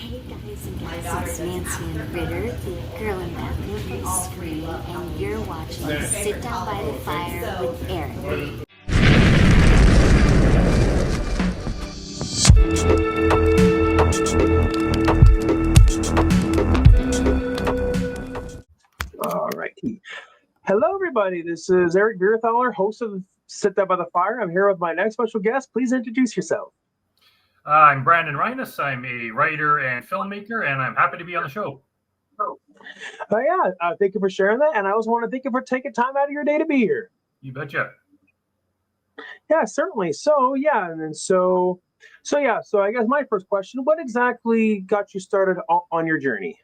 Hey guys and gals, it's Nancy and Ritter, the girl in bathroom from the screen, and you're watching Sit Down by the Fire with Aaron. All righty. Hello, everybody. This is Eric Beerthaler, host of Sit Down by the Fire. I'm here with my next special guest. Please introduce yourself. I'm Brandon Rhinees. I'm a writer and filmmaker, and I'm happy to be on the show. Thank you for sharing that. And I also want to thank you for taking time out of your day to be here. You betcha. Yeah, certainly. So I guess my first question, what exactly got you started on your journey?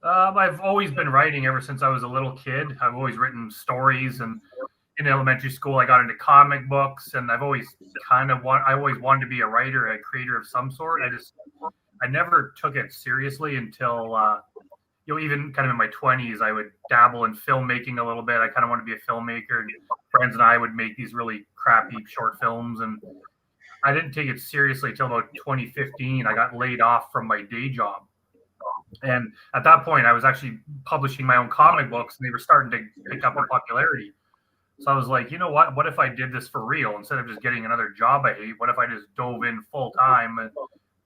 I've always been writing ever since I was a little kid. I've always written stories, and in elementary school, I got into comic books, and I've always I always wanted to be a writer, a creator of some sort. I never took it seriously until, even kind of in my 20s, I would dabble in filmmaking a little bit. I kind of wanted to be a filmmaker, and friends and I would make these really crappy short films, and I didn't take it seriously until about 2015. I got laid off from my day job. And at that point, I was actually publishing my own comic books, and they were starting to pick up in popularity. So I was like, you know what? What if I did this for real instead of just getting another job I hate? What if I just dove in full time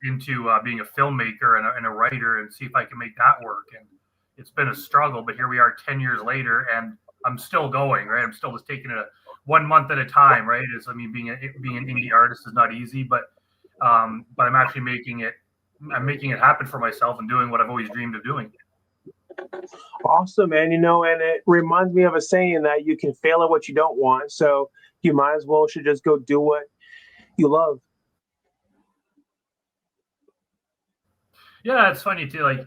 into being a filmmaker and a writer and see if I can make that work? And it's been a struggle, but here we are 10 years later, and I'm still going, right? I'm still just taking it 1 month at a time, right? Being an indie artist is not easy, but I'm actually making it happen for myself and doing what I've always dreamed of doing. Awesome, man. And it reminds me of a saying that you can fail at what you don't want. So you might as well should just go do what you love. Yeah, it's funny too.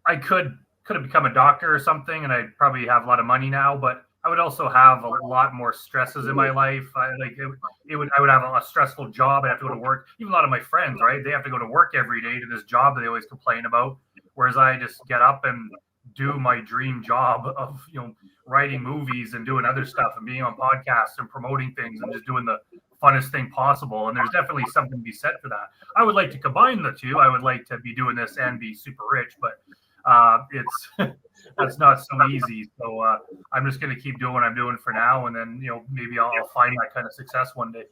I could have become a doctor or something, and I'd probably have a lot of money now, but I would also have a lot more stresses in my life. I would have a stressful job. I'd have to go to work. Even a lot of my friends, right? They have to go to work every day to this job that they always complain about. Whereas I just get up and do my dream job of, writing movies and doing other stuff and being on podcasts and promoting things and just doing the funnest thing possible. And there's definitely something to be said for that. I would like to combine the two. I would like to be doing this and be super rich, but that's not so easy. So I'm just going to keep doing what I'm doing for now, and then maybe I'll find that kind of success one day.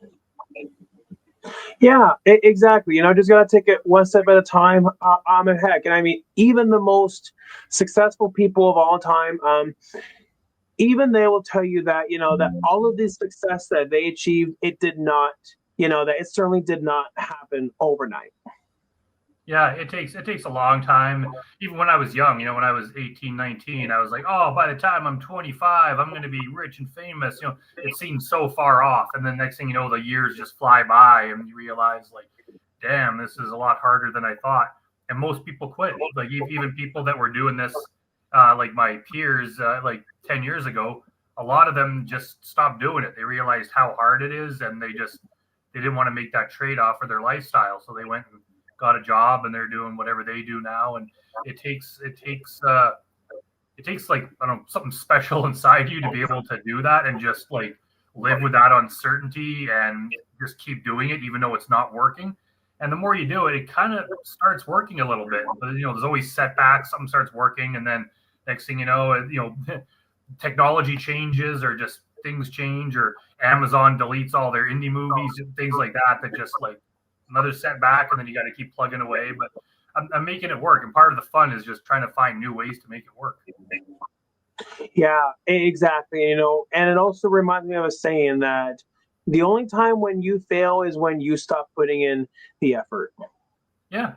Yeah, exactly. Just gotta take it one step at a time. Heck, and I mean, even the most successful people of all time, even they will tell you that that all of this success that they achieved, it did not, that it certainly did not happen overnight. Yeah, it takes a long time. Even when I was young, when I was 18, 19, I was like, oh, by the time I'm 25, I'm going to be rich and famous. It seems so far off. And then next thing you know, the years just fly by and you realize, like, damn, this is a lot harder than I thought. And most people quit. Like, even people that were doing this, like my peers, like 10 years ago, a lot of them just stopped doing it. They realized how hard it is, and they didn't want to make that trade-off for their lifestyle. So they went and got a job, and they're doing whatever they do now. And it takes like, I don't know, something special inside you to be able to do that and just like live with that uncertainty and just keep doing it even though it's not working. And the more you do it, it kind of starts working a little bit. But there's always setbacks. Something starts working, and then next thing you know, technology changes, or just things change, or Amazon deletes all their indie movies and things like that just like another setback, and then you got to keep plugging away. But I'm making it work, and part of the fun is just trying to find new ways to make it work. Yeah, exactly. And it also reminds me of a saying that the only time when you fail is when you stop putting in the effort. Yeah,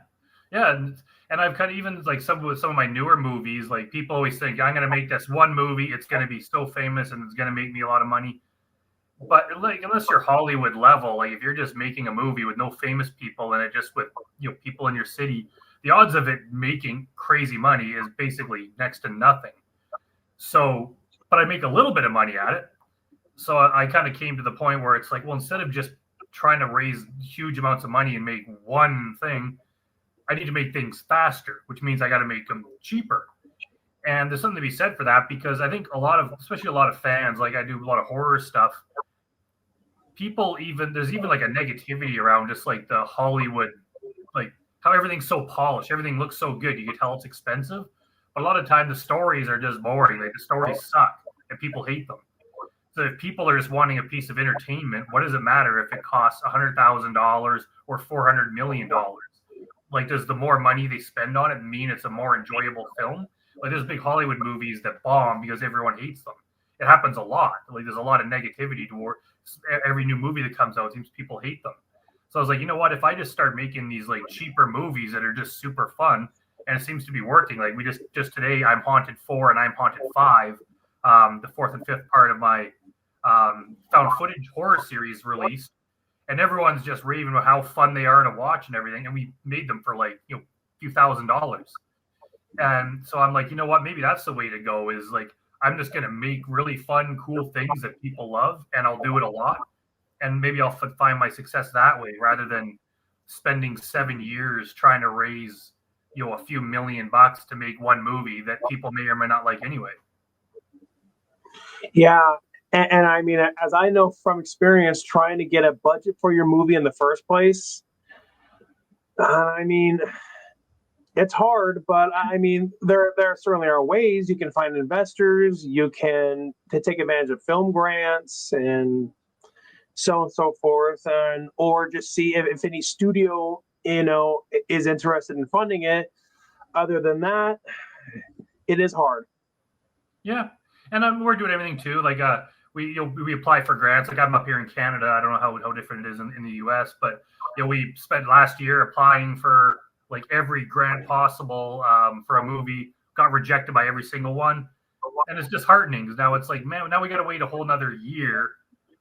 and I've kind of, even like some of my newer movies, like people always think I'm going to make this one movie, it's going to be so famous and it's going to make me a lot of money. But like, unless you're Hollywood level, like if you're just making a movie with no famous people in it, just with people in your city, the odds of it making crazy money is basically next to nothing. So, but I make a little bit of money at it. So I kind of came to the point where it's like, well, instead of just trying to raise huge amounts of money and make one thing, I need to make things faster, which means I got to make them cheaper. And there's something to be said for that, because I think especially a lot of fans, like I do a lot of horror stuff, there's even like a negativity around just like the Hollywood like how everything's so polished, everything looks so good. You can tell it's expensive, but a lot of time the stories are just boring. Like the stories suck and people hate them. So if people are just wanting a piece of entertainment, what does it matter if it costs $100,000 or $400 million? Like, does the more money they spend on it mean it's a more enjoyable film? Like, there's big Hollywood movies that bomb because everyone hates them. It happens a lot. Like, there's a lot of negativity toward every new movie that comes out. It seems people hate them. So I was like, you know what? If I just start making these like cheaper movies that are just super fun, and it seems to be working. Like we just today, I'm Haunted 4 and I'm Haunted 5, the fourth and fifth part of my found footage horror series released, and everyone's just raving about how fun they are to watch and everything. And we made them for like a few $1,000s. And so I'm like, you know what? Maybe that's the way to go. Is like I'm just gonna make really fun, cool things that people love, and I'll do it a lot. And maybe I'll find my success that way rather than spending 7 years trying to raise a few $1,000,000 to make one movie that people may or may not like anyway. Yeah. And I mean, as I know from experience, trying to get a budget for your movie in the first place, I mean, it's hard, but I mean, there certainly are ways you can find investors. You can to take advantage of film grants and so on and so forth, and or just see if any studio is interested in funding it. Other than that, it is hard. Yeah, and we're doing everything too. Like we apply for grants. Like I'm up here in Canada. I don't know how different it is in the U.S., but we spent last year applying for like every grant possible for a movie. Got rejected by every single one, and it's disheartening because now it's like, man, now we got to wait a whole another year.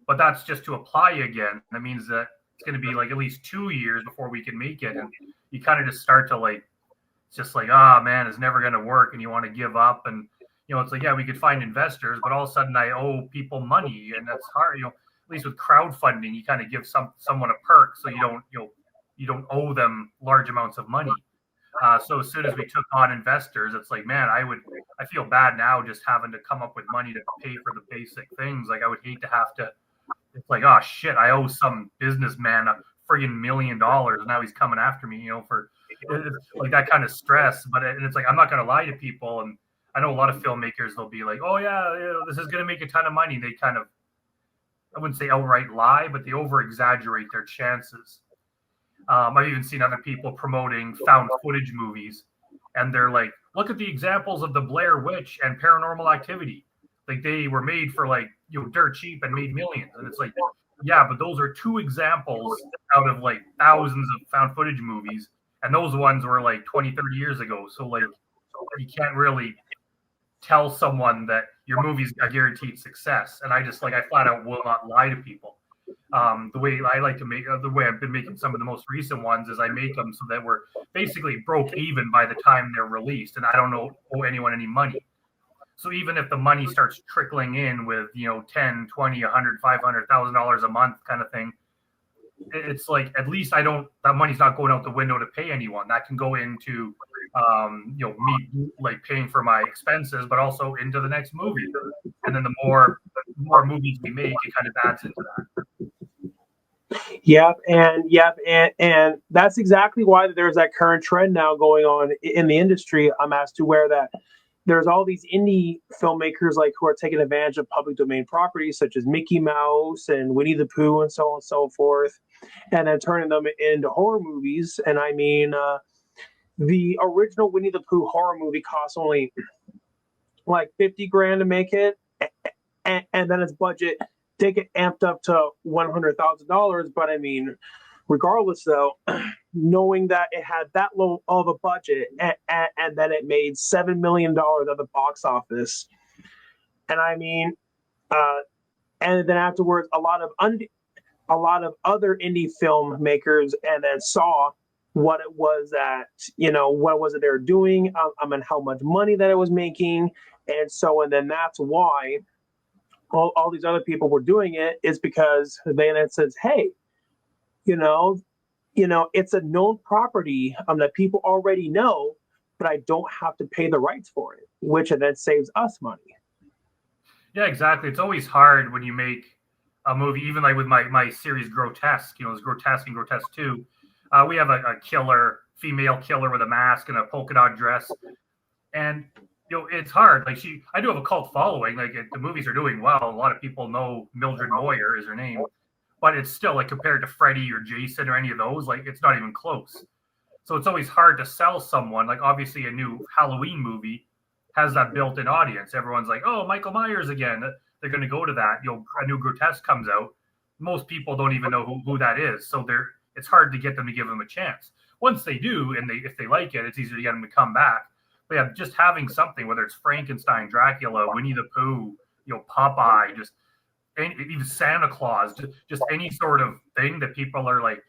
But that's just to apply again. That means that it's going to be like at least 2 years before we can make it, and you kind of just start to like, it's just like, oh man, it's never going to work, and you want to give up. And it's like, yeah, we could find investors, but all of a sudden I owe people money, and that's hard. At least with crowdfunding, you kind of give someone a perk, so you don't owe them large amounts of money. So as soon as we took on investors, it's like, man, I feel bad now just having to come up with money to pay for the basic things. Like I would hate to have to. It's like, oh shit, I owe some businessman a friggin' $1 million. Now he's coming after me, for like that kind of stress. But it's like, I'm not going to lie to people. And I know a lot of filmmakers, they'll be like, oh yeah, this is going to make a ton of money. They kind of, I wouldn't say outright lie, but they over exaggerate their chances. I've even seen other people promoting found footage movies, and they're like, look at the examples of the Blair Witch and Paranormal Activity. Like they were made for like, dirt cheap and made millions. And it's like, yeah, but those are two examples out of like thousands of found footage movies. And those ones were like 20, 30 years ago. So like, you can't really tell someone that your movie's a guaranteed success. And I just like, I flat out will not lie to people. The way I like to make, the way I've been making some of the most recent ones is I make them so that we're basically broke even by the time they're released. And I don't owe anyone any money. So even if the money starts trickling in with, 10, 20, 100, $500,000 a month kind of thing, it's like, at least that money's not going out the window to pay anyone. That can go into, me like paying for my expenses, but also into the next movie. And then the more movies we make, it kind of adds into that. Yep, and that's exactly why there's that current trend now going on in the industry. As to where that there's all these indie filmmakers like who are taking advantage of public domain properties such as Mickey Mouse and Winnie the Pooh and so on and so forth, and then turning them into horror movies. And I mean, the original Winnie the Pooh horror movie cost only like 50 grand to make it, and then its budget did get amped up to $100,000. But I mean, regardless, though, knowing that it had that low of a budget and then it made $7 million at the box office, and I mean, and then afterwards, a lot of other indie filmmakers, and then saw what it was that what was it they were doing, and how much money that it was making, and then that's why all these other people were doing it, is because they then says, hey, it's a known property that people already know, but I don't have to pay the rights for it, which then saves us money. Yeah, exactly. It's always hard when you make a movie, even like with my series Grotesque, it's Grotesque and Grotesque 2. We have a killer female killer with a mask and a polka dot dress. And it's hard. Like I do have a cult following. Like the movies are doing well. A lot of people know Mildred Moyer is her name, but it's still like compared to Freddy or Jason or any of those, like it's not even close. So it's always hard to sell someone. Like obviously a new Halloween movie has that built-in audience. Everyone's like, oh, Michael Myers again. They're going to go to that. A new Grotesque comes out. Most people don't even know who that is. So it's hard to get them to give them a chance. Once they do, and if they like it, it's easier to get them to come back. But yeah, just having something, whether it's Frankenstein, Dracula, Winnie the Pooh, Popeye, even Santa Claus, just any sort of thing that people are like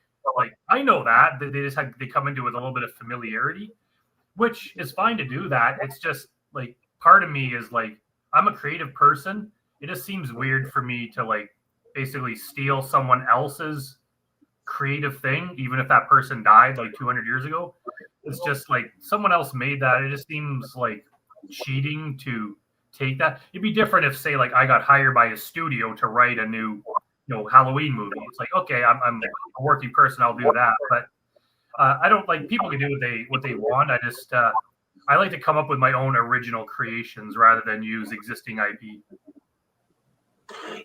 I know that they come into with a little bit of familiarity, which is fine to do that. It's just like part of me is like I'm a creative person. It just seems weird for me to like basically steal someone else's creative thing, even if that person died like 200 years ago. It's just like someone else made that. It just seems like cheating to take that. It'd be different if, say, like I got hired by a studio to write a new, Halloween movie. It's like, okay, I'm a working person, I'll do that. But I don't like people can do what they want. I just I like to come up with my own original creations rather than use existing IP.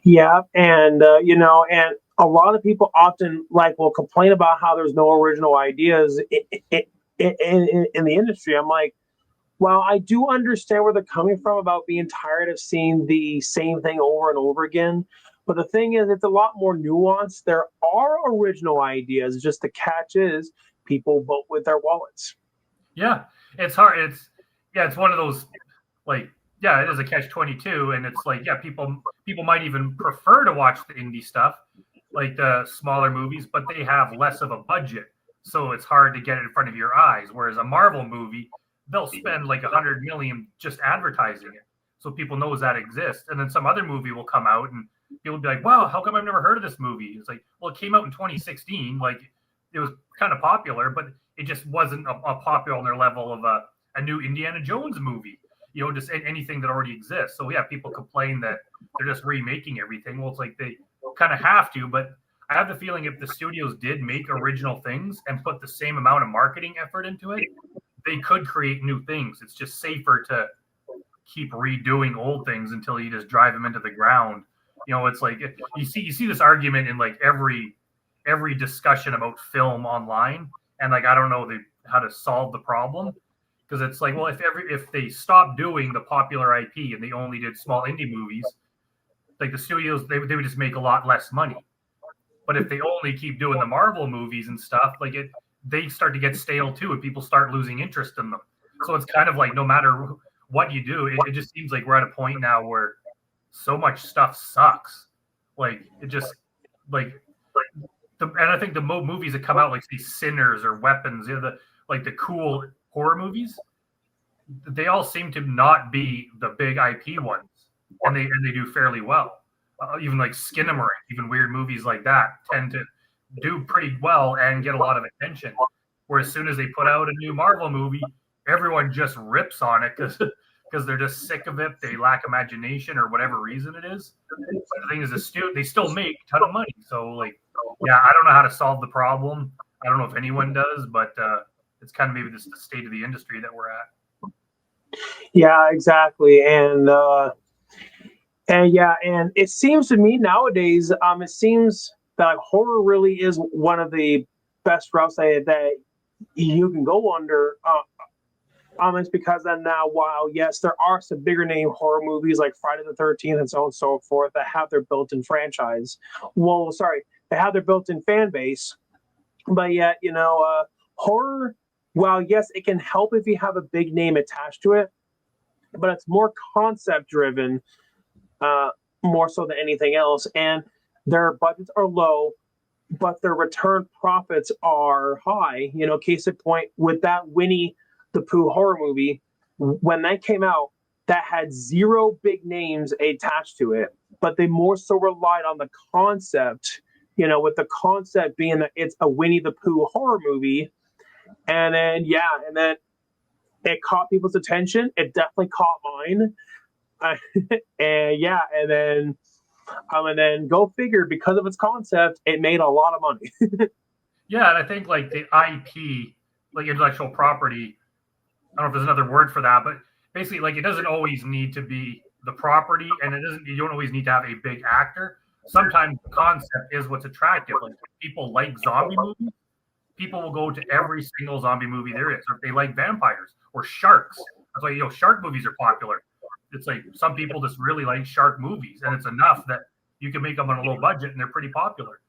Yeah, and and a lot of people often will complain about how there's no original ideas in the industry. I'm like, well, I do understand where they're coming from about being tired of seeing the same thing over and over again. But the thing is, it's a lot more nuanced. There are original ideas. Just the catch is people vote with their wallets. Yeah, it's hard. It's one of those it is a catch-22, and it's like people might even prefer to watch the indie stuff, like the smaller movies, but they have less of a budget, so it's hard to get it in front of your eyes. Whereas a Marvel movie, they'll spend like $100 million just advertising it, so people knows that exists. And then some other movie will come out, and people will be like, "Wow, how come I've never heard of this movie?" It's like, well, it came out in 2016. Like, it was kind of popular, but it just wasn't a popular on their level of a new Indiana Jones movie. Just anything that already exists. So yeah, people complain that they're just remaking everything. Well, it's like they kind of have to, but I have the feeling if the studios did make original things and put the same amount of marketing effort into it, they could create new things. It's just safer to keep redoing old things until you just drive them into the ground. It's like you see this argument in like every discussion about film online, and like I don't know how to solve the problem. Because it's like, well, if they stopped doing the popular IP and they only did small indie movies, like the studios, they would just make a lot less money. But if they only keep doing the Marvel movies and stuff, they start to get stale too, and people start losing interest in them. So it's kind of like no matter what you do, it just seems like we're at a point now where so much stuff sucks. Like it just and I think the movies that come out like these Sinners or Weapons, the cool horror movies, they all seem to not be the big IP ones, and they do fairly well. Even like Skinamarink, even weird movies like that tend to do pretty well and get a lot of attention. Where as soon as they put out a new Marvel movie, everyone just rips on it because they're just sick of it. They lack imagination or whatever reason it is. But the thing is, they still make a ton of money. So I don't know how to solve the problem. I don't know if anyone does, but it's kind of maybe just the state of the industry that we're at. Yeah, exactly. And it seems to me nowadays, it seems that horror really is one of the best routes that you can go under. It's because then now, while yes, there are some bigger name horror movies like Friday the 13th and so on and so forth that have their built-in franchise. Well, sorry, they have their built-in fan base, but yet horror. While yes, it can help if you have a big name attached to it, but it's more concept driven, more so than anything else. And their budgets are low, but their return profits are high. Case in point, with that Winnie the Pooh horror movie, when that came out, that had zero big names attached to it, but they more so relied on the concept, with the concept being that it's a Winnie the Pooh horror movie. And then it caught people's attention. It definitely caught mine. And then go figure, because of its concept, it made a lot of money. Yeah, and I think like the IP, like intellectual property. I don't know if there's another word for that, but basically, like, it doesn't always need to be the property, and you don't always need to have a big actor. Sometimes the concept is what's attractive. Like, people like zombie movies. People will go to every single zombie movie there is. Or if they like vampires or sharks, that's why shark movies are popular. It's like some people just really like shark movies, and it's enough that you can make them on a low budget, and they're pretty popular.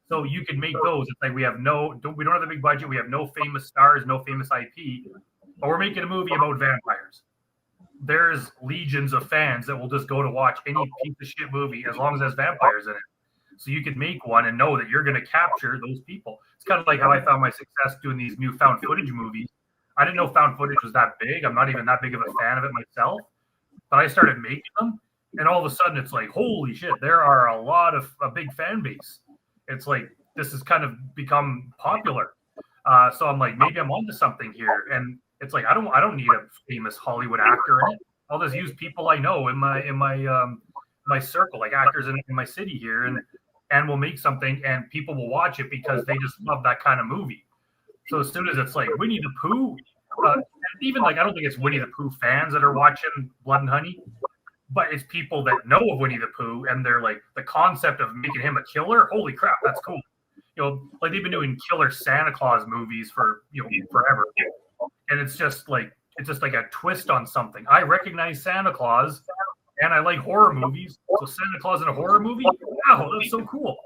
So you can make those. It's like we don't have a big budget. We have no famous stars, no famous IP, but we're making a movie about vampires. There's legions of fans that will just go to watch any piece of shit movie as long as there's vampires in it. So you could make one and know that you're going to capture those people. It's kind of like how I found my success doing these new found footage movies. I didn't know found footage was that big. I'm not even that big of a fan of it myself, but I started making them, and all of a sudden it's like, holy shit, there are a big fan base. It's like, this has kind of become popular. So I'm like, maybe I'm onto something here. And it's like, I don't need a famous Hollywood actor in it. I'll just use people I know in my circle, like actors in my city here, and we'll make something, and people will watch it because they just love that kind of movie. So as soon as it's like Winnie the Pooh, even like, I don't think it's Winnie the Pooh fans that are watching Blood and Honey, but it's people that know of Winnie the Pooh, and they're like, the concept of making him a killer, holy crap, that's cool. Like they've been doing killer Santa Claus movies for forever, and it's just like a twist on something. I recognize Santa Claus, and I like horror movies, so Santa Claus in a horror movie, wow, that's so cool.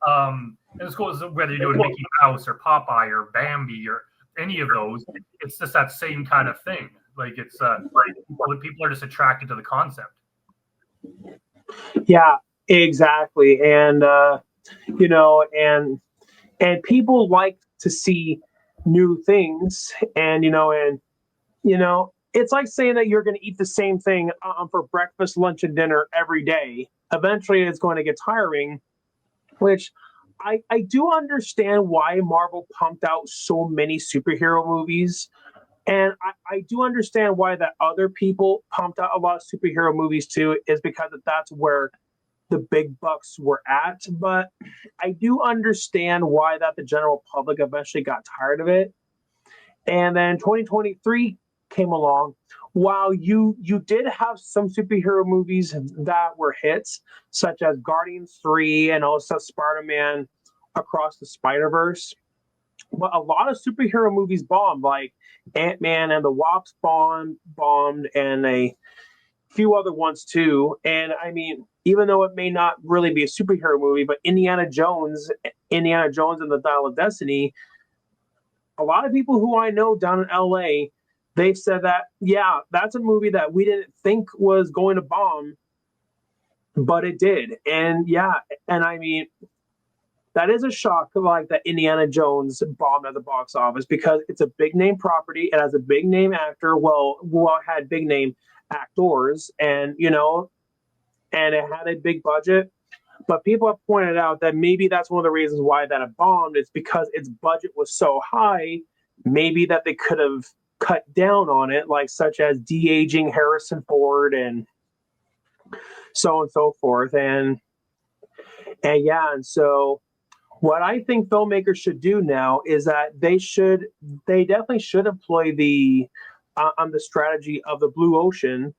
And it's cool whether you're doing Mickey Mouse or Popeye or Bambi or any of those. It's just that same kind of thing. Like, it's people are just attracted to the concept. Yeah, exactly. And and people like to see new things, and it's like saying that you're going to eat the same thing for breakfast, lunch, and dinner every day. Eventually it's going to get tiring, which I do understand why Marvel pumped out so many superhero movies. And I do understand why that other people pumped out a lot of superhero movies too, is because that's where the big bucks were at. But I do understand why that the general public eventually got tired of it. And then 2023 came along. While you did have some superhero movies that were hits, such as Guardians 3 and also Spider-Man Across the Spider-Verse, but a lot of superhero movies bombed, like Ant-Man and the Wasp bombed, and a few other ones too. And I mean, even though it may not really be a superhero movie, but Indiana Jones and the Dial of Destiny, a lot of people who I know down in LA, they've said that, yeah, that's a movie that we didn't think was going to bomb, but it did. And yeah, and I mean, that is a shock, like that Indiana Jones bombed at the box office, because it's a big name property. It has a big name actor. Well, had big name actors, and and it had a big budget. But people have pointed out that maybe that's one of the reasons why that it bombed. It's because its budget was so high. Maybe that they could have cut down on it, like such as de-aging Harrison Ford and so on and so forth. And yeah, and so what I think filmmakers should do now is that they definitely should employ the strategy of the blue ocean,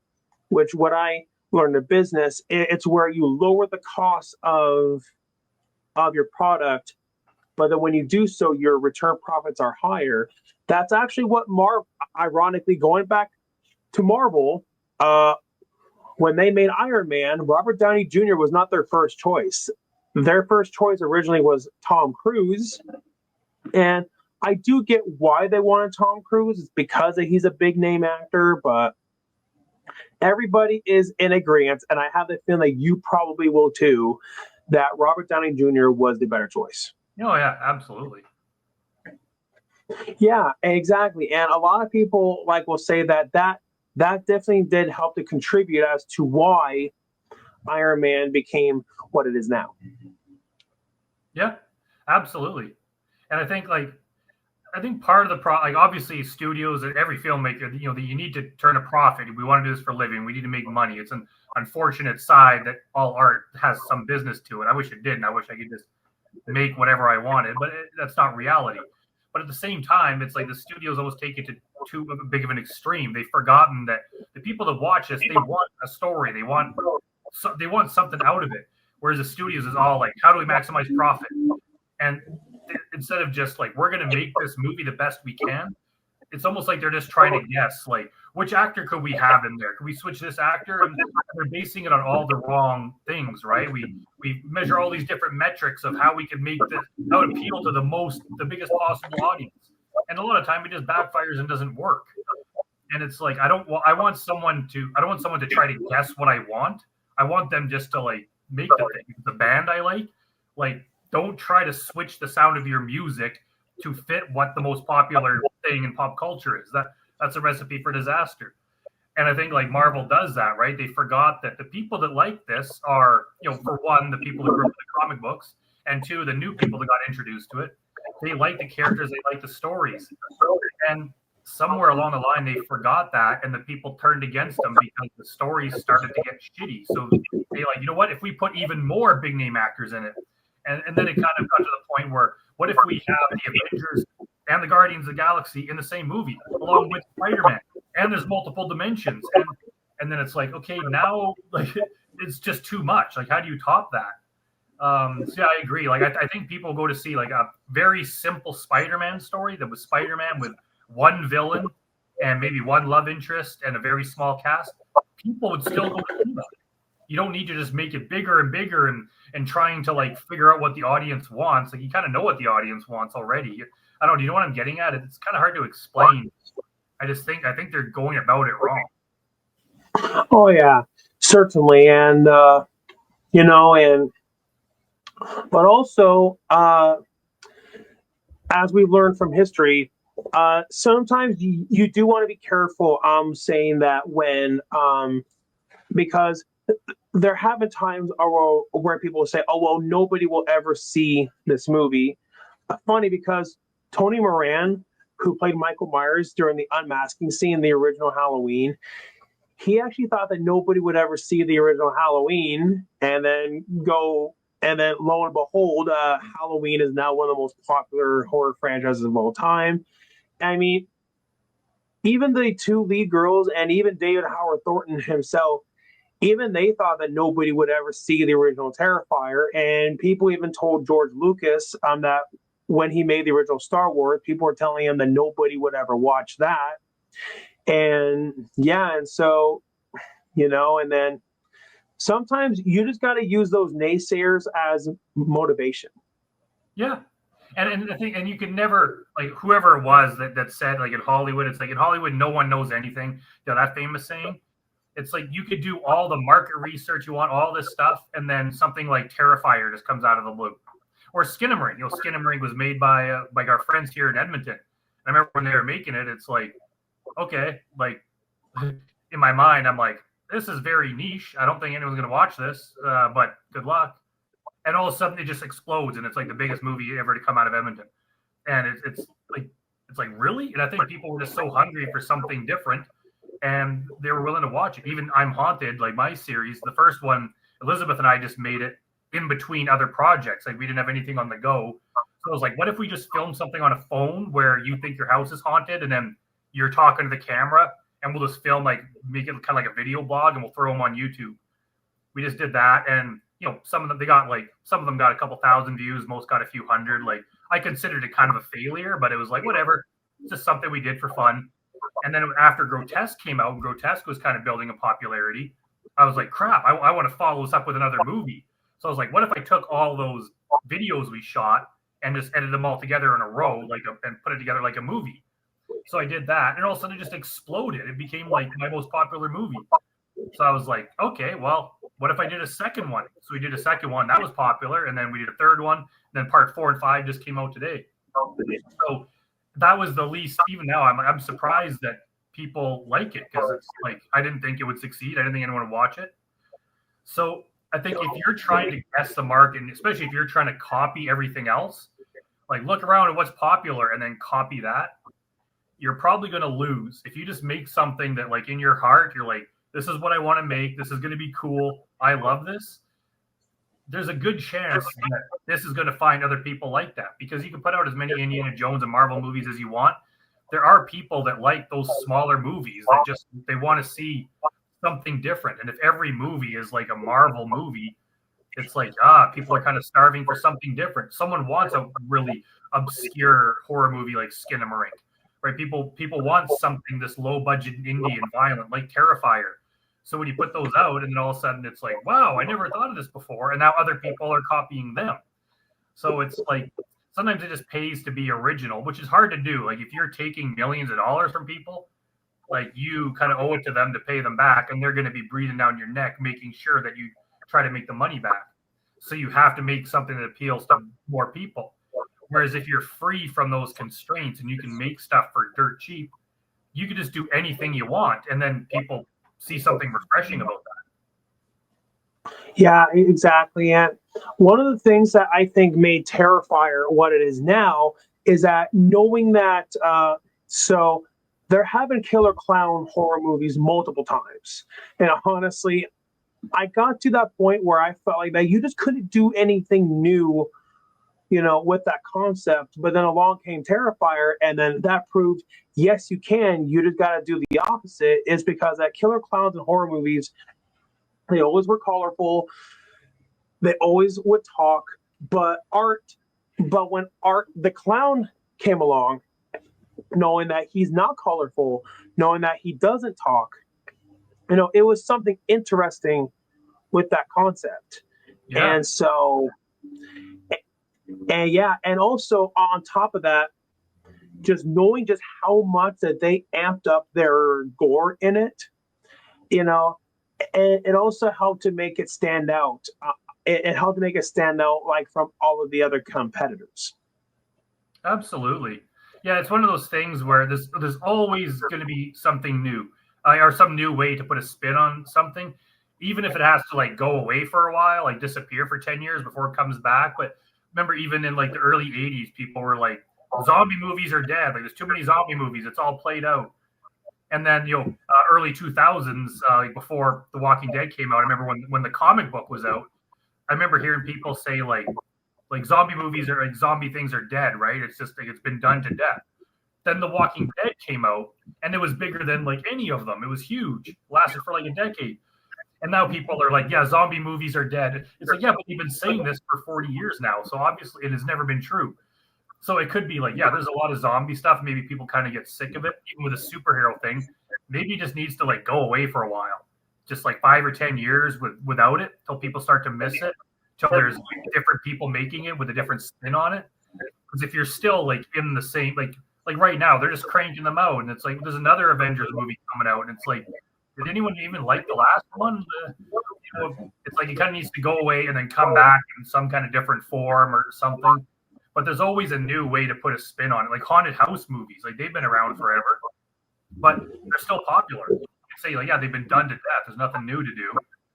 which what I learned in business, it's where you lower the cost of your product, but then when you do so, your return profits are higher. That's actually what ironically, going back to Marvel, when they made Iron Man, Robert Downey Jr. was not their first choice. Their first choice originally was Tom Cruise. And I do get why they wanted Tom Cruise. It's because he's a big name actor, but everybody is in agreement, and I have the feeling that you probably will too, that Robert Downey Jr. was the better choice. Oh, yeah, absolutely. Yeah, exactly. And a lot of people will say that definitely did help to contribute as to why Iron Man became what it is now. Yeah, absolutely. And I think part of the obviously studios and every filmmaker, you need to turn a profit. We want to do this for a living. We need to make money. It's an unfortunate side that all art has some business to it. I wish it didn't. I wish I could just make whatever I wanted, but that's not reality. But at the same time, it's like the studios always take it to too big of an extreme. They've forgotten that the people that watch this, they want a story. They want something out of it. Whereas the studios is all like, how do we maximize profit? And instead of just like, we're going to make this movie the best we can, it's almost like they're just trying to guess, like, which actor could we have in there? Could we switch this actor? And they're basing it on all the wrong things, right? We measure all these different metrics of how we can make this, how it appeal to the biggest possible audience. And a lot of time it just backfires and doesn't work. And it's like, I don't want someone to try to guess what I want. I want them just to like make the thing. The band I like, don't try to switch the sound of your music to fit what the most popular thing in pop culture is. That's a recipe for disaster. And I think like Marvel does that, right? They forgot that the people that like this are, for one, the people who grew up with the comic books, and two, the new people that got introduced to it. They like the characters, they like the stories. And somewhere along the line, they forgot that, and the people turned against them because the stories started to get shitty. So they like, you know what? If we put even more big name actors in it, and then it kind of got to the point where, what if we have the Avengers and the Guardians of the Galaxy in the same movie, along with Spider-Man, and there's multiple dimensions, and then it's like, okay, now like it's just too much. Like, how do you top that? So yeah, I agree. Like, I think people go to see like a very simple Spider-Man story that was Spider-Man with one villain and maybe one love interest and a very small cast. People would still go to see that. You don't need to just make it bigger and bigger and trying to like figure out what the audience wants. Like, you kind of know what the audience wants already. I don't know. Do you know what I'm getting at? It's kind of hard to explain. I think they're going about it wrong. Oh yeah, certainly, and but also as we've learned from history, sometimes you do want to be careful saying that when because there have been times where people will say, oh well, nobody will ever see this movie. Funny, because Tony Moran, who played Michael Myers during the unmasking scene in the original Halloween, he actually thought that nobody would ever see the original Halloween, and then lo and behold, Halloween is now one of the most popular horror franchises of all time. I mean, even the two lead girls and even David Howard Thornton himself, even they thought that nobody would ever see the original Terrifier. And people even told George Lucas that when he made the original Star Wars, people were telling him that nobody would ever watch that. And yeah, and so, and then sometimes you just got to use those naysayers as motivation. Yeah. And I think, and you can never, like, whoever it was that said, like, in Hollywood, it's like, in Hollywood, no one knows anything. That famous saying. It's like, you could do all the market research you want, all this stuff, and then something like Terrifier just comes out of the blue. Or Skinamarink. Skinamarink was made by our friends here in Edmonton. And I remember when they were making it, it's like, okay, like, in my mind, I'm like, this is very niche. I don't think anyone's going to watch this, but good luck. And all of a sudden, it just explodes, and it's like the biggest movie ever to come out of Edmonton. And it's like, really? And I think people were just so hungry for something different, and they were willing to watch it. Even I'm Haunted, like my series, the first one, Elizabeth and I just made it in between other projects. Like, we didn't have anything on the go. So I was like, what if we just film something on a phone where you think your house is haunted, and then you're talking to the camera, and we'll just film, like, make it kind of like a video blog, and we'll throw them on YouTube. We just did that, and some of them got a couple thousand views, most got a few hundred. Like, I considered it kind of a failure, but it was like, whatever, it's just something we did for fun. And then after Grotesque came out, and Grotesque was kind of building a popularity, I was like, crap, I want to follow this up with another movie. So I was like, what if I took all those videos we shot and just edited them all together in a row, and put it together like a movie? So I did that, and all of a sudden it just exploded. It became like my most popular movie. So I was like, okay, well, what if I did a second one? So we did a second one that was popular, and then we did a third one, and then part 4 and 5 just came out today. So that was the least. Even now, I'm surprised that people like it, because it's like, I didn't think it would succeed. I didn't think anyone would watch it. So I think if you're trying to guess the market, and especially if you're trying to copy everything else, like, look around at what's popular and then copy that, you're probably going to lose. If you just make something that, like, in your heart, you're like, this is what I want to make, this is going to be cool, I love this, there's a good chance that this is going to find other people like that, because you can put out as many Indiana Jones and Marvel movies as you want. There are people that like those smaller movies that just they want to see something different. And if every movie is like a Marvel movie, it's like people are kind of starving for something different. Someone wants a really obscure horror movie like Skinamarink, right? People want something this low budget indie and violent like Terrifier. So when you put those out, and then all of a sudden it's like, wow, I never thought of this before, and now other people are copying them. So it's like sometimes it just pays to be original, which is hard to do. Like if you're taking millions of dollars from people, like you kind of owe it to them to pay them back, and they're going to be breathing down your neck, making sure that you try to make the money back. So you have to make something that appeals to more people. Whereas if you're free from those constraints and you can make stuff for dirt cheap, you can just do anything you want, and then people see something refreshing about that. Yeah, exactly. And one of the things that I think made Terrifier what it is now is that knowing that, so there have been killer clown horror movies multiple times. And honestly, I got to that point where I felt like that you just couldn't do anything new, with that concept. But then along came Terrifier, and then that proved, yes, you can. You just got to do the opposite. Is because that killer clowns in horror movies, they always were colorful. They always would talk, but when the clown came along, knowing that he's not colorful, knowing that he doesn't talk, it was something interesting with that concept. Yeah. And so, and also on top of that, just knowing just how much that they amped up their gore in it, and it also helped to make it stand out. It helped to make it stand out like from all of the other competitors. Absolutely. Yeah, it's one of those things where there's always going to be something new, or some new way to put a spin on something, even if it has to like go away for a while, like disappear for 10 years before it comes back. But remember, even in like the early 80s, people were like, zombie movies are dead. Like there's too many zombie movies. It's all played out. And then, early 2000s, before The Walking Dead came out, I remember when the comic book was out, I remember hearing people say like zombie movies are like zombie things are dead, right? It's just like it's been done to death. Then The Walking Dead came out, and it was bigger than like any of them. It was huge, lasted for like a decade. And now people are like, yeah, zombie movies are dead. It's like, yeah, but you've been saying this for 40 years now. So obviously it has never been true. So it could be like, yeah, there's a lot of zombie stuff. Maybe people kind of get sick of it, even with a superhero thing. Maybe it just needs to like go away for a while, just like 5 or 10 years without it, till people start to miss it, till there's different people making it with a different spin on it. Because if you're still like in the same, like right now, they're just cranking them out, and it's like there's another Avengers movie coming out, and it's like, did anyone even like the last one? It's like it kind of needs to go away and then come back in some kind of different form or something. But there's always a new way to put a spin on it. Like haunted house movies, like they've been around forever, but they're still popular. You can say like, yeah, they've been done to death. There's nothing new to do,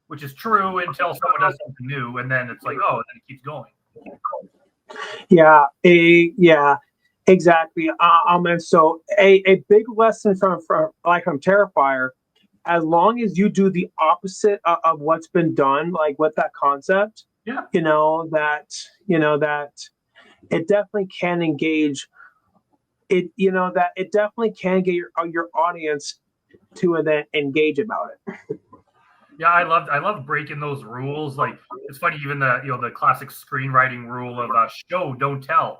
which is true until someone does something new, and then it's like, oh, and then it keeps going. Yeah, exactly. And so a big lesson from Terrifier, as long as you do the opposite of what's been done, like with that concept, yeah, that it definitely can engage it. That it definitely can get your audience to then engage about it. Yeah, I love breaking those rules. Like it's funny, even the classic screenwriting rule of show don't tell,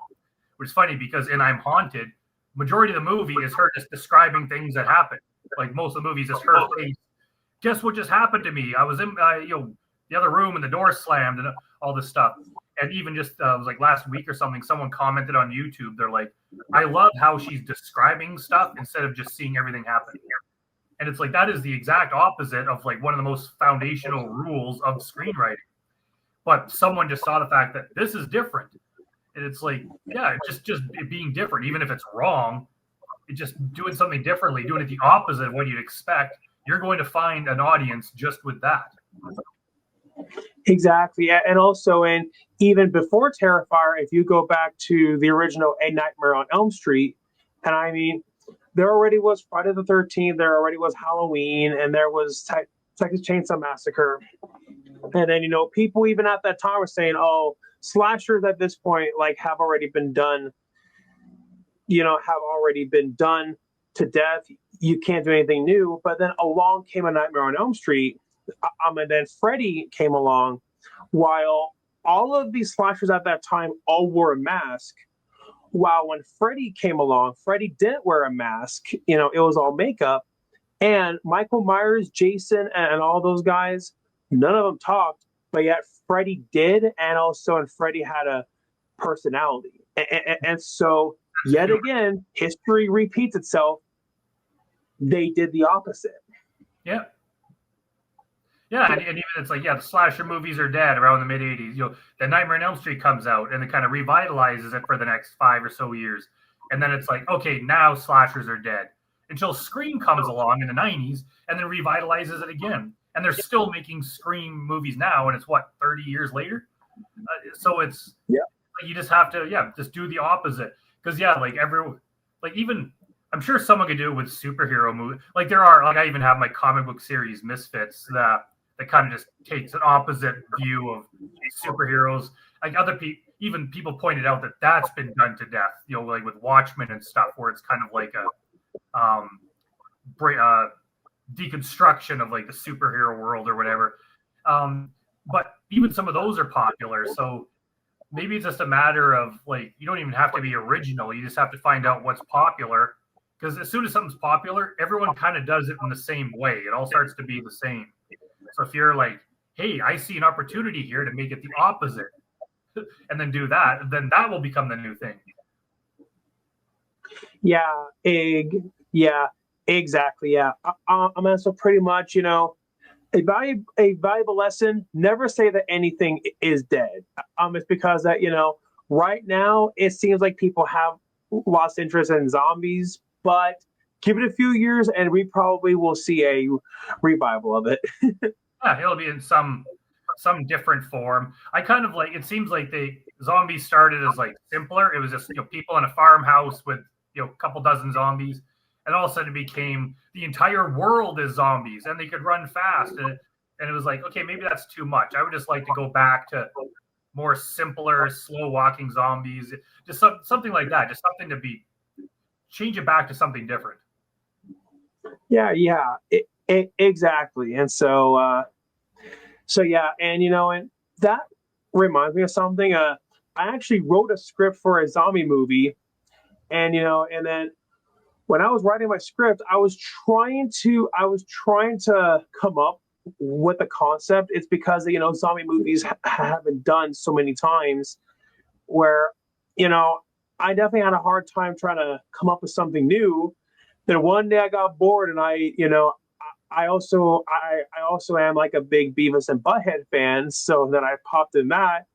which is funny because in I'm Haunted, majority of the movie is her just describing things that happen. Like most of the movies is her face. Guess what just happened to me? I was in the other room and the door slammed and all this stuff. And even just it was like last week or something, someone commented on YouTube. They're like, I love how she's describing stuff instead of just seeing everything happen. And it's like that is the exact opposite of like one of the most foundational rules of screenwriting. But someone just saw the fact that this is different. And it's like, yeah, just it being different, even if it's wrong, it just doing something differently, doing it the opposite of what you'd expect, you're going to find an audience just with that. Exactly. And also, and even before Terrifier, if you go back to the original A Nightmare on Elm Street, and I mean, there already was Friday the 13th, there already was Halloween, and there was Texas Chainsaw Massacre. And then, people even at that time were saying, oh, slashers at this point, like, have already been done, to death. You can't do anything new. But then along came A Nightmare on Elm Street. And then Freddy came along, while all of these slashers at that time all wore a mask. While when Freddy came along, Freddy didn't wear a mask. It was all makeup. And Michael Myers, Jason, and all those guys, none of them talked, but yet Freddy did, and Freddy had a personality. And so, yet again, history repeats itself. They did the opposite. Yeah. Yeah, and even it's like, the slasher movies are dead around the mid 80s. The Nightmare on Elm Street comes out and it kind of revitalizes it for the next 5 or so years. And then it's like, okay, now slashers are dead. Until Scream comes along in the 90s and then revitalizes it again. And they're still making Scream movies now, and it's 30 years later? So it's, you just have to, just do the opposite. Because, even, I'm sure someone could do it with superhero movies. Like, there are, I even have my comic book series, Misfits, that kind of just takes an opposite view of superheroes. Like, even people pointed out that that's been done to death, like with Watchmen and stuff, where it's kind of like a deconstruction of like the superhero world or whatever. But even some of those are popular. So maybe it's just a matter of like, you don't even have to be original. You just have to find out what's popular. Because as soon as something's popular, everyone kind of does it in the same way. It all starts to be the same. So if you're like, hey, I see an opportunity here to make it the opposite, and then do that, then that will become the new thing. Yeah, exactly. Yeah. So pretty much, a valuable lesson, never say that anything is dead. It's because that, right now it seems like people have lost interest in zombies, but give it a few years and we probably will see a revival of it. Yeah, it'll be in some different form. I kind of like, it seems like zombies started as like simpler. It was just, people in a farmhouse with, a couple dozen zombies, and all of a sudden it became the entire world is zombies and they could run fast. And it was like, okay, maybe that's too much. I would just like to go back to more simpler, slow walking zombies, just something like that, just something to change it back to something different. Yeah, exactly. And so yeah, and and that reminds me of something. I actually wrote a script for a zombie movie, and and then when I was writing my script, I was trying to come up with a concept. It's because zombie movies have been done so many times, where I definitely had a hard time trying to come up with something new. Then one day I got bored, and I also am like a big Beavis and Butthead fan, so then I popped in that,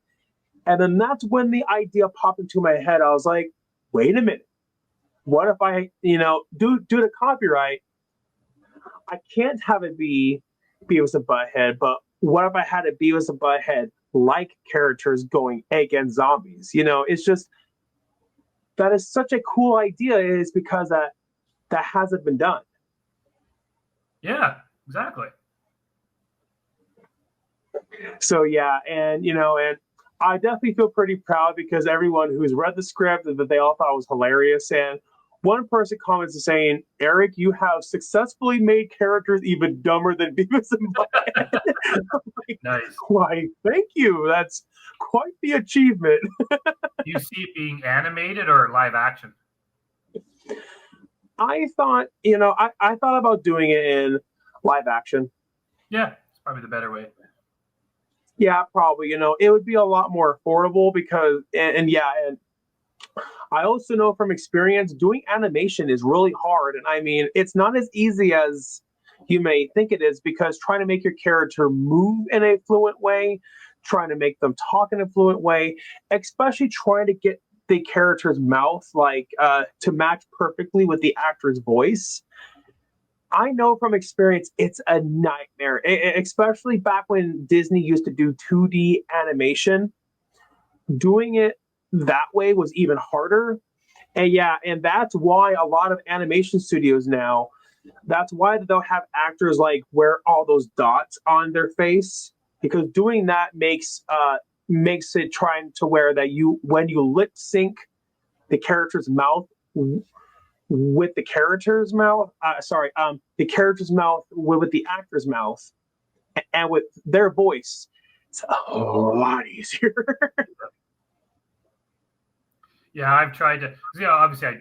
and then that's when the idea popped into my head. I was like, wait a minute, what if I due to copyright, I can't have it be Beavis and Butthead, but what if I had it Beavis and Butthead like characters going against zombies? It's just, that is such a cool idea, is because that hasn't been done. Yeah, exactly. So yeah, and and I definitely feel pretty proud because everyone who's read the script, that they all thought it was hilarious. And one person comments saying, "Eric, you have successfully made characters even dumber than Beavis and Butthead." Like, nice. Why, thank you. That's quite the achievement. Do you see it being animated or live action? I thought, I thought about doing it in live action. Yeah, it's probably the better way. Yeah, probably. It would be a lot more affordable because, and I also know from experience, doing animation is really hard. And I mean, it's not as easy as you may think it is, because trying to make your character move in a fluent way, trying to make them talk in a fluent way, especially trying to get the character's mouth to match perfectly with the actor's voice. I know from experience it's a nightmare, especially back when Disney used to do 2D animation. Doing it that way was even harder. And that's why a lot of animation studios now, that's why they'll have actors like wear all those dots on their face, because doing that makes it trying to where that you when you lip sync the character's mouth with the character's mouth, the character's mouth with the actor's mouth and with their voice, it's a lot easier. Yeah, I've tried to, obviously I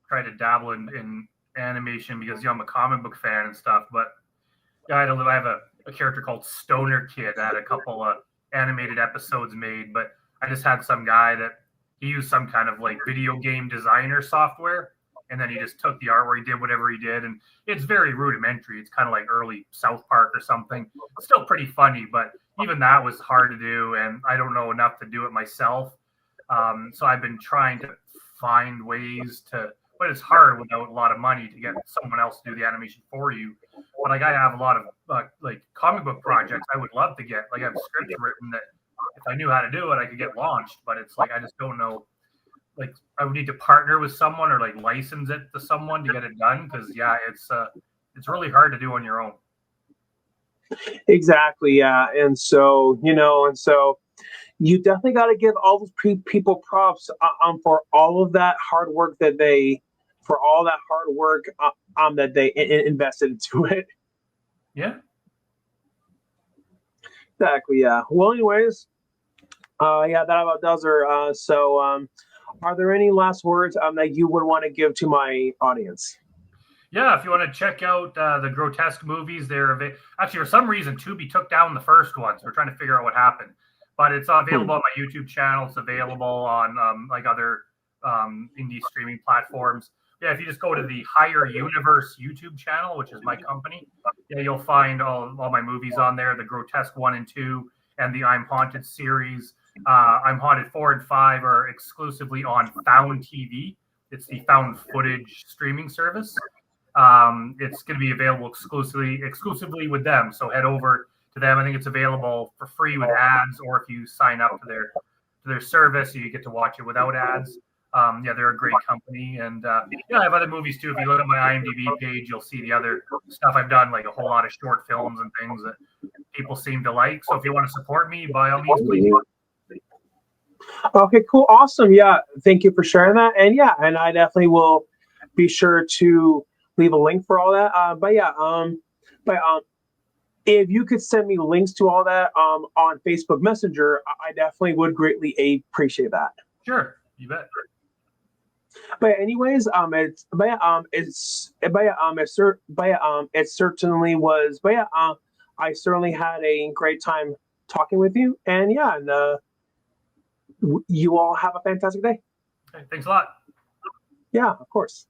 try to dabble in animation because, I'm a comic book fan and stuff, but yeah, I have a character called Stoner Kid. I had a couple of animated episodes made, but I just had some guy that he used some kind of like video game designer software, and then he just took the artwork, he did whatever he did, and it's very rudimentary. It's kind of like early South Park or something. It's still pretty funny, but even that was hard to do, and I don't know enough to do it myself. So I've been trying to find ways to, but it's hard without a lot of money to get someone else to do the animation for you. But like I have a lot of like comic book projects I would love to get. Like I have scripts written that if I knew how to do it, I could get launched. But it's like I just don't know. Like I would need to partner with someone or like license it to someone to get it done. Because it's really hard to do on your own. Exactly, yeah, and so you definitely got to give all those people props for all of that hard work that they invested into it. Yeah. Exactly. Yeah. Well, anyways, that about does her. Are there any last words that you would want to give to my audience? Yeah, if you want to check out the Grotesque movies, actually for some reason Tubi took down the first one, so we're trying to figure out what happened. But it's available on my YouTube channel. It's available on like other indie streaming platforms. Yeah, if you just go to the Higher Universe YouTube channel, which is my company, you'll find all my movies on there. The Grotesque 1 and 2 and the I'm Haunted series. I'm Haunted 4 and 5 are exclusively on Found TV. It's the found footage streaming service. It's going to be available exclusively with them. So head over to them. I think it's available for free with ads, or if you sign up to their service, you get to watch it without ads. They're a great company, and I have other movies too. If you look at my IMDb page, you'll see the other stuff I've done, like a whole lot of short films and things that people seem to like. So if you want to support me, by all means, please. Okay, cool, awesome. Yeah, thank you for sharing that, and I definitely will be sure to leave a link for all that. If you could send me links to all that on Facebook Messenger, I definitely would greatly appreciate that. Sure, you bet. But anyways, it certainly was. I certainly had a great time talking with you, and you all have a fantastic day. Okay, thanks a lot. Yeah, of course.